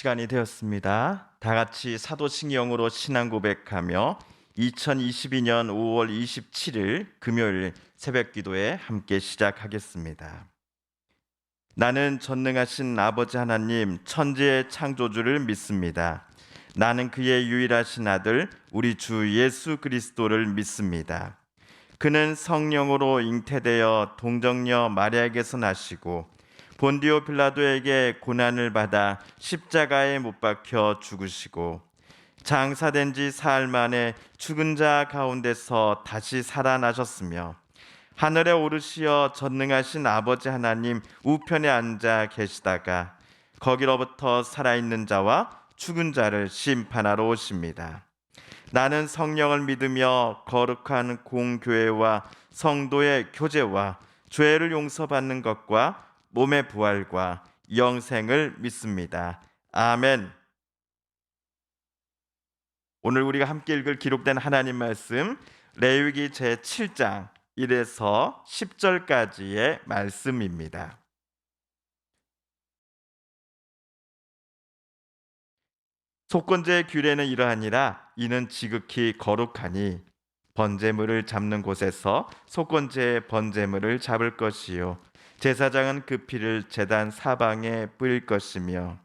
시간이 되었습니다. 다 같이 사도신경으로 신앙 고백하며 2022년 5월 27일 금요일 새벽 기도에 함께 시작하겠습니다. 나는 전능하신 아버지 하나님 천지의 창조주를 믿습니다. 나는 그의 유일하신 아들 우리 주 예수 그리스도를 믿습니다. 그는 성령으로 잉태되어 동정녀 마리아에게서 나시고 본디오 빌라도에게 고난을 받아 십자가에 못 박혀 죽으시고 장사된 지 사흘 만에 죽은 자 가운데서 다시 살아나셨으며 하늘에 오르시어 전능하신 아버지 하나님 우편에 앉아 계시다가 거기로부터 살아있는 자와 죽은 자를 심판하러 오십니다. 나는 성령을 믿으며 거룩한 공교회와 성도의 교제와 죄를 용서받는 것과 몸의 부활과 영생을 믿습니다. 아멘. 오늘 우리가 함께 읽을 기록된 하나님 말씀 레위기 제7장 1에서 10절까지의 말씀입니다. 속건제의 규례는 이러하니라. 이는 지극히 거룩하니 번제물을 잡는 곳에서 속건제의 번제물을 잡을 것이요 제사장은 그 피를 제단 사방에 뿌릴 것이며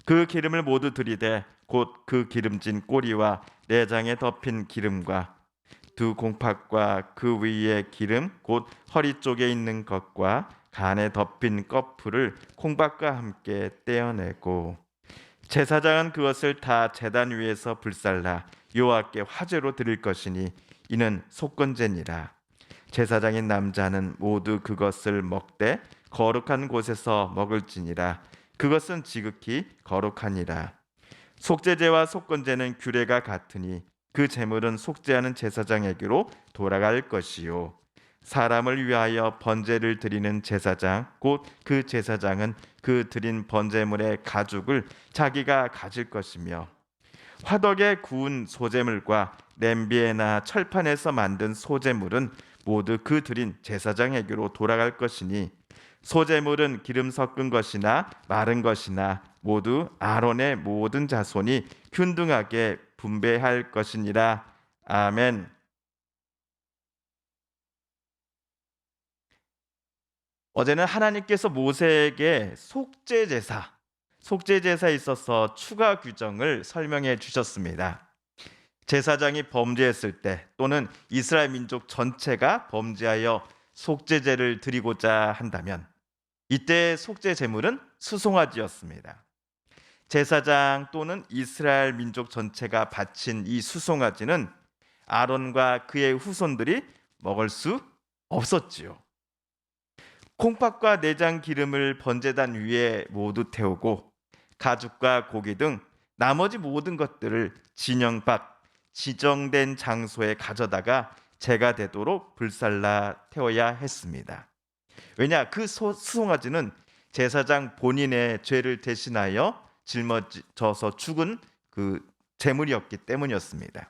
그 기름을 모두 들이되 곧 그 기름진 꼬리와 내장에 덮인 기름과 두 공팥과 그 위에 기름 곧 허리 쪽에 있는 것과 간에 덮인 꺼풀을 콩밥과 함께 떼어내고 제사장은 그것을 다 제단 위에서 불살라 여호와께 화제로 드릴 것이니 이는 속건제니라. 제사장인 남자는 모두 그것을 먹되 거룩한 곳에서 먹을지니라. 그것은 지극히 거룩하니라. 속죄제와 속건제는 규례가 같으니 그 제물은 속죄하는 제사장에게로 돌아갈 것이요 사람을 위하여 번제를 드리는 제사장 곧 그 제사장은 그 드린 번제물의 가죽을 자기가 가질 것이며 화덕에 구운 소제물과 냄비에나 철판에서 만든 소제물은 모두 그 드린 제사장에게로 돌아갈 것이니 소제물은 기름 섞은 것이나 마른 것이나 모두 아론의 모든 자손이 균등하게 분배할 것이니라. 아멘. 어제는 하나님께서 모세에게 속죄제사에 있어서 추가 규정을 설명해 주셨습니다. 제사장이 범죄했을 때 또는 이스라엘 민족 전체가 범죄하여 속죄제를 드리고자 한다면 이때 속죄 제물은 수송아지였습니다. 제사장 또는 이스라엘 민족 전체가 바친 이 수송아지는 아론과 그의 후손들이 먹을 수 없었지요. 콩팥과 내장 기름을 번제단 위에 모두 태우고 가죽과 고기 등 나머지 모든 것들을 진영 밖 지정된 장소에 가져다가 제가 되도록 불살라 태워야 했습니다. 왜냐, 그 수송아지는 제사장 본인의 죄를 대신하여 짊어져서 죽은 그 제물이었기 때문이었습니다.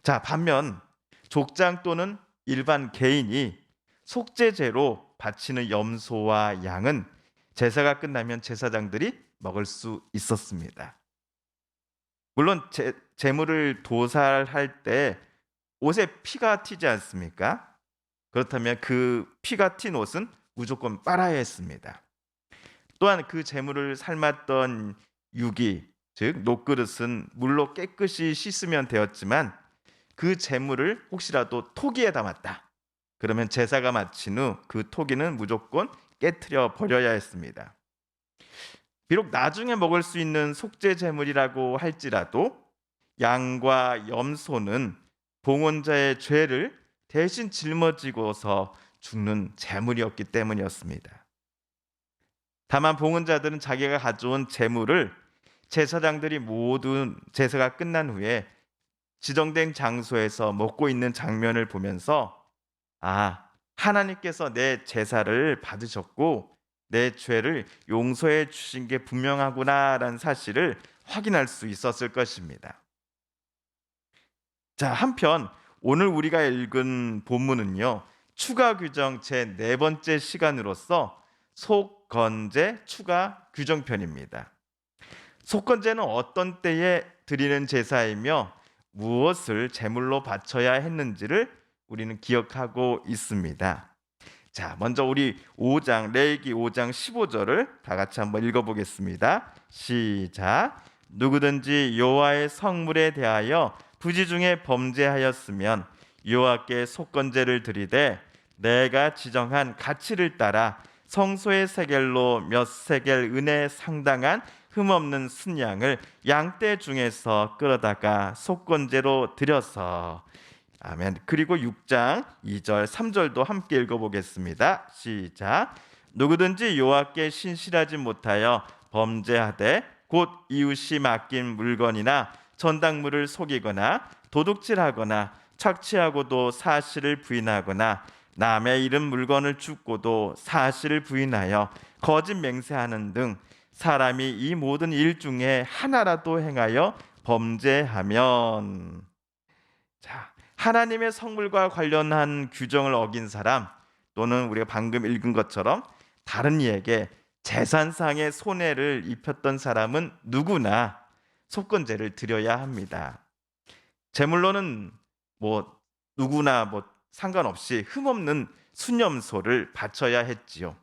자, 반면 족장 또는 일반 개인이 속죄제로 바치는 염소와 양은 제사가 끝나면 제사장들이 먹을 수 있었습니다. 물론 제물을 도살할 때 옷에 피가 튀지 않습니까? 그렇다면 그 피가 튄 옷은 무조건 빨아야 했습니다. 또한 그 제물을 삶았던 유기, 즉 녹그릇은 물로 깨끗이 씻으면 되었지만 그 제물을 혹시라도 토기에 담았다. 그러면 제사가 마친 후 그 토기는 무조건 깨트려 버려야 했습니다. 비록 나중에 먹을 수 있는 속죄 제물이라고 할지라도 양과 염소는 봉헌자의 죄를 대신 짊어지고서 죽는 제물이었기 때문이었습니다. 다만 봉헌자들은 자기가 가져온 제물을 제사장들이 모든 제사가 끝난 후에 지정된 장소에서 먹고 있는 장면을 보면서 하나님께서 내 제사를 받으셨고 내 죄를 용서해 주신 게 분명하구나라는 사실을 확인할 수 있었을 것입니다. 자, 한편 오늘 우리가 읽은 본문은요, 추가 규정 제 네 번째 시간으로서 속건제 추가 규정편입니다. 속건제는 어떤 때에 드리는 제사이며 무엇을 제물로 바쳐야 했는지를 우리는 기억하고 있습니다. 자, 먼저 우리 5장 레위기 5장 15절을 다 같이 한번 읽어보겠습니다. 시작. 누구든지 여호와의 성물에 대하여 부지 중에 범죄하였으면 여호와께 속건제를 드리되 내가 지정한 가치를 따라 성소의 세겔로 몇 세겔 은에 상당한 흠없는 순양을 양떼 중에서 끌어다가 속건제로 드려서 아멘. 그리고 6장 2절 3절도 함께 읽어보겠습니다. 시작. 누구든지 여호와께 신실하지 못하여 범죄하되 곧 이웃이 맡긴 물건이나 전당물을 속이거나 도둑질하거나 착취하고도 사실을 부인하거나 남의 잃은 물건을 줍고도 사실을 부인하여 거짓 맹세하는 등 사람이 이 모든 일 중에 하나라도 행하여 범죄하면, 자, 하나님의 성물과 관련한 규정을 어긴 사람, 또는 우리가 방금 읽은 것처럼 다른 이에게 재산상의 손해를 입혔던 사람은 누구나 속건제를 드려야 합니다. 제물로는 누구나 상관없이 흠없는 수념소를 바쳐야 했지요.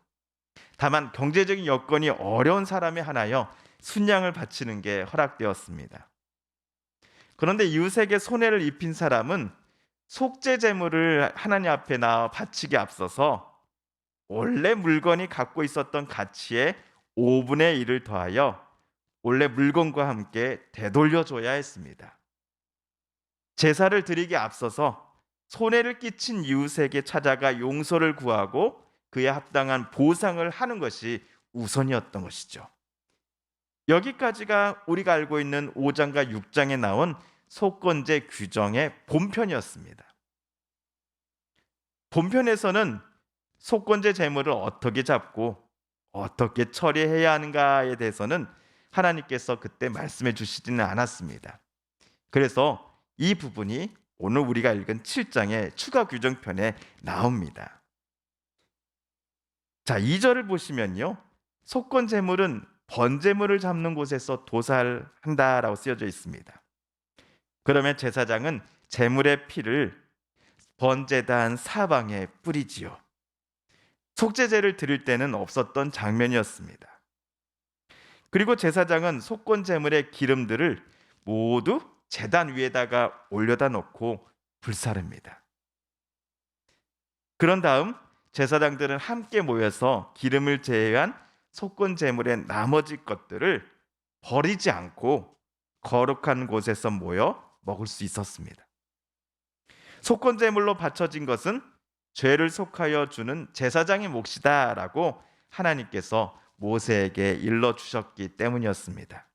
다만 경제적인 여건이 어려운 사람에 한하여 순양을 바치는 게 허락되었습니다. 그런데 이웃에게 손해를 입힌 사람은 속죄 제물을 하나님 앞에 나와 바치기 앞서서 원래 물건이 갖고 있었던 가치의 5분의 1을 더하여 원래 물건과 함께 되돌려줘야 했습니다. 제사를 드리기 앞서서 손해를 끼친 이웃에게 찾아가 용서를 구하고 그에 합당한 보상을 하는 것이 우선이었던 것이죠. 여기까지가 우리가 알고 있는 5장과 6장에 나온 속건제 규정의 본편이었습니다. 본편에서는 속건제 제물을 어떻게 잡고 어떻게 처리해야 하는가에 대해서는 하나님께서 그때 말씀해 주시지는 않았습니다. 그래서 이 부분이 오늘 우리가 읽은 7장의 추가 규정편에 나옵니다. 자, 2절을 보시면요, 속건 제물은 번제물을 잡는 곳에서 도살한다라고 쓰여져 있습니다. 그러면 제사장은 제물의 피를 번제단 사방에 뿌리지요. 속죄제를 드릴 때는 없었던 장면이었습니다. 그리고 제사장은 속건 제물의 기름들을 모두 제단 위에다가 올려다 놓고 불사릅니다. 그런 다음 제사장들은 함께 모여서 기름을 제외한 속건 제물의 나머지 것들을 버리지 않고 거룩한 곳에서 모여 먹을 수 있었습니다. 속건 제물로 바쳐진 것은 죄를 속하여 주는 제사장의 몫이다라고 하나님께서 모세에게 일러 주셨기 때문이었습니다.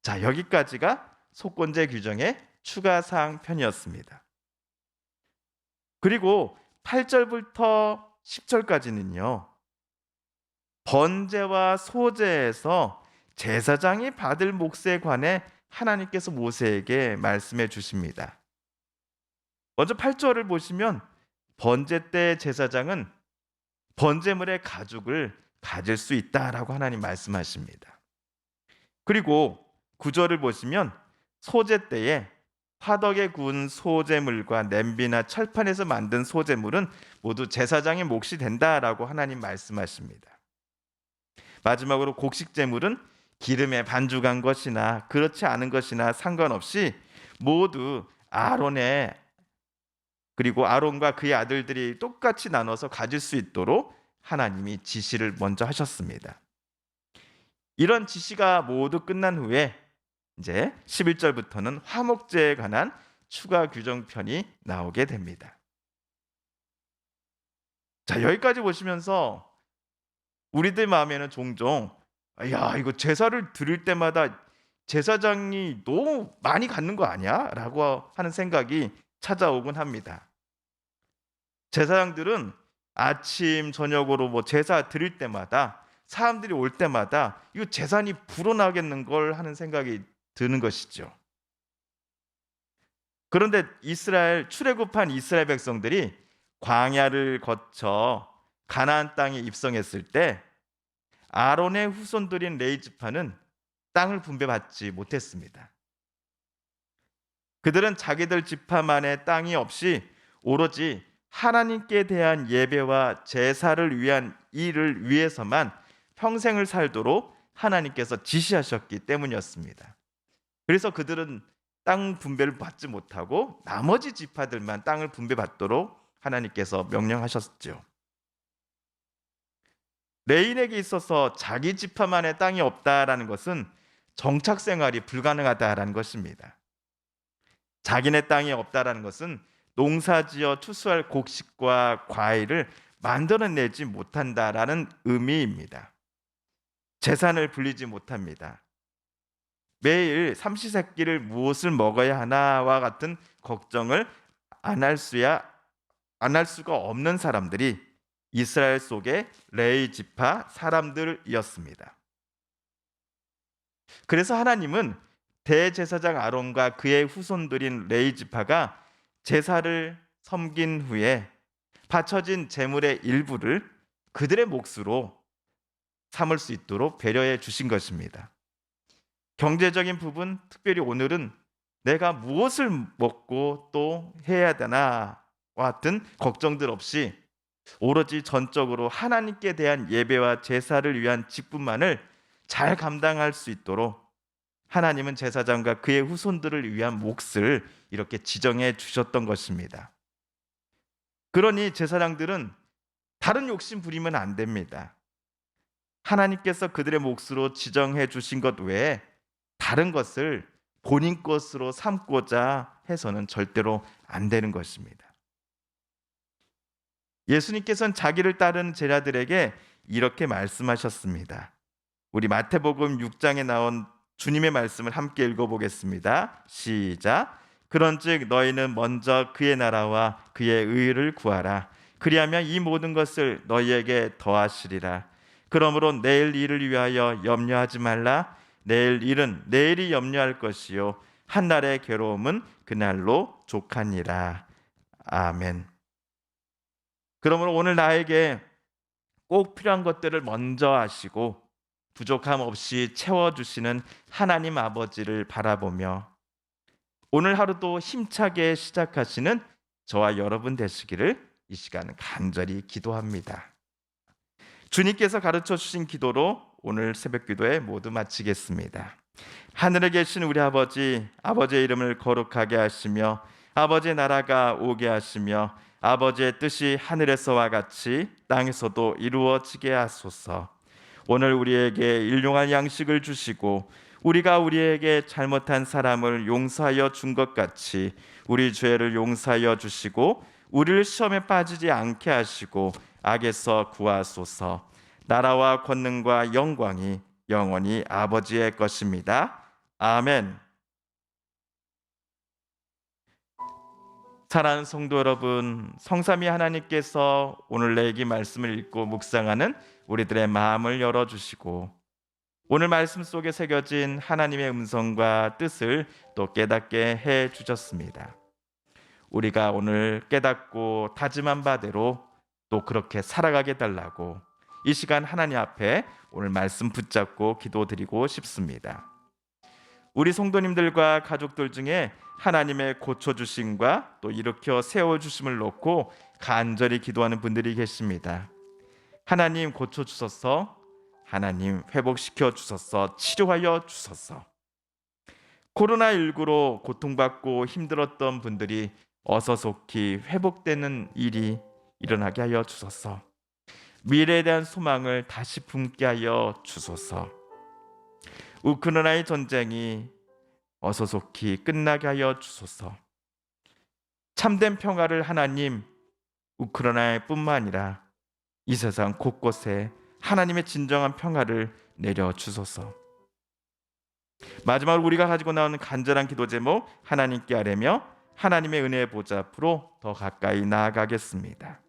자, 여기까지가 속건제 규정의 추가 사항 편이었습니다. 그리고 8절부터 10절까지는요, 번제와 소제에서 제사장이 받을 몫에 관해 하나님께서 모세에게 말씀해 주십니다. 먼저 8절을 보시면 번제 때 제사장은 번제물의 가죽을 가질 수 있다라고 하나님 말씀하십니다. 그리고 9절을 보시면 소제 때에 화덕에 구운 소제물과 냄비나 철판에서 만든 소제물은 모두 제사장의 몫이 된다라고 하나님 말씀하십니다. 마지막으로 곡식제물은 기름에 반죽한 것이나 그렇지 않은 것이나 상관없이 모두 그리고 아론과 그의 아들들이 똑같이 나눠서 가질 수 있도록 하나님이 지시를 먼저 하셨습니다. 이런 지시가 모두 끝난 후에 이제 11절부터는 화목제에 관한 추가 규정편이 나오게 됩니다. 자, 여기까지 보시면서 우리들 마음에는 종종 이거 제사를 드릴 때마다 제사장이 너무 많이 갖는 거 아니야? 라고 하는 생각이 찾아오곤 합니다. 제사장들은 아침 저녁으로 제사 드릴 때마다 사람들이 올 때마다 이거 재산이 불어나겠는 걸 하는 생각이 드는 것이죠. 그런데 출애굽한 이스라엘 백성들이 광야를 거쳐 가나안 땅에 입성했을 때 아론의 후손들인 레위 지파는 땅을 분배받지 못했습니다. 그들은 자기들 지파만의 땅이 없이 오로지 하나님께 대한 예배와 제사를 위한 일을 위해서만 평생을 살도록 하나님께서 지시하셨기 때문이었습니다. 그래서 그들은 땅 분배를 받지 못하고 나머지 지파들만 땅을 분배받도록 하나님께서 명령하셨죠. 레인에게 있어서 자기 지파만의 땅이 없다라는 것은 정착 생활이 불가능하다라는 것입니다. 자기네 땅이 없다라는 것은 농사지어 추수할 곡식과 과일을 만들어내지 못한다라는 의미입니다. 재산을 불리지 못합니다. 매일 삼시세끼를 무엇을 먹어야 하나와 같은 걱정을 안 할 수가 없는 사람들이 이스라엘 속의 레위 지파 사람들이었습니다. 그래서 하나님은 대제사장 아론과 그의 후손들인 레위 지파가 제사를 섬긴 후에 바쳐진 제물의 일부를 그들의 몫으로 삼을 수 있도록 배려해 주신 것입니다. 경제적인 부분, 특별히 오늘은 내가 무엇을 먹고 또 해야 되나와 같은 걱정들 없이 오로지 전적으로 하나님께 대한 예배와 제사를 위한 직분만을 잘 감당할 수 있도록 하나님은 제사장과 그의 후손들을 위한 몫을 이렇게 지정해 주셨던 것입니다. 그러니 제사장들은 다른 욕심 부리면 안 됩니다. 하나님께서 그들의 몫으로 지정해 주신 것 외에 다른 것을 본인 것으로 삼고자 해서는 절대로 안 되는 것입니다. 예수님께서는 자기를 따르는 제자들에게 이렇게 말씀하셨습니다. 우리 마태복음 6장에 나온 주님의 말씀을 함께 읽어보겠습니다. 시작. 그런즉 너희는 먼저 그의 나라와 그의 의를 구하라. 그리하면 이 모든 것을 너희에게 더하시리라. 그러므로 내일 일을 위하여 염려하지 말라. 내일 일은 내일이 염려할 것이요 한날의 괴로움은 그날로 족하니라. 아멘. 그러므로 오늘 나에게 꼭 필요한 것들을 먼저 하시고 부족함 없이 채워주시는 하나님 아버지를 바라보며 오늘 하루도 힘차게 시작하시는 저와 여러분 되시기를 이 시간 간절히 기도합니다. 주님께서 가르쳐 주신 기도로 오늘 새벽 기도에 모두 마치겠습니다. 하늘에 계신 우리 아버지, 아버지의 이름을 거룩하게 하시며 아버지의 나라가 오게 하시며 아버지의 뜻이 하늘에서와 같이 땅에서도 이루어지게 하소서. 오늘 우리에게 일용할 양식을 주시고 우리가 우리에게 잘못한 사람을 용서하여 준 것 같이 우리 죄를 용서하여 주시고 우리를 시험에 빠지지 않게 하시고 악에서 구하소서. 나라와 권능과 영광이 영원히 아버지의 것입니다. 아멘. 사랑하는 성도 여러분, 성삼위 하나님께서 오늘 내게 말씀을 읽고 묵상하는 우리들의 마음을 열어주시고 오늘 말씀 속에 새겨진 하나님의 음성과 뜻을 또 깨닫게 해주셨습니다. 우리가 오늘 깨닫고 다짐한 바대로 또 그렇게 살아가게 달라고 이 시간 하나님 앞에 오늘 말씀 붙잡고 기도드리고 싶습니다. 우리 성도님들과 가족들 중에 하나님의 고쳐주심과 또 일으켜 세워주심을 놓고 간절히 기도하는 분들이 계십니다. 하나님 고쳐주소서, 하나님 회복시켜 주소서, 치료하여 주소서. 코로나19로 고통받고 힘들었던 분들이 어서 속히 회복되는 일이 일어나게 하여 주소서. 미래에 대한 소망을 다시 품게 하여 주소서. 우크라이나의 전쟁이 어서 속히 끝나게 하여 주소서. 참된 평화를 하나님 우크라이나뿐만 아니라 이 세상 곳곳에 하나님의 진정한 평화를 내려 주소서. 마지막으로 우리가 가지고 나오는 간절한 기도 제목 하나님께 아뢰며 하나님의 은혜의 보좌 앞으로 더 가까이 나아가겠습니다.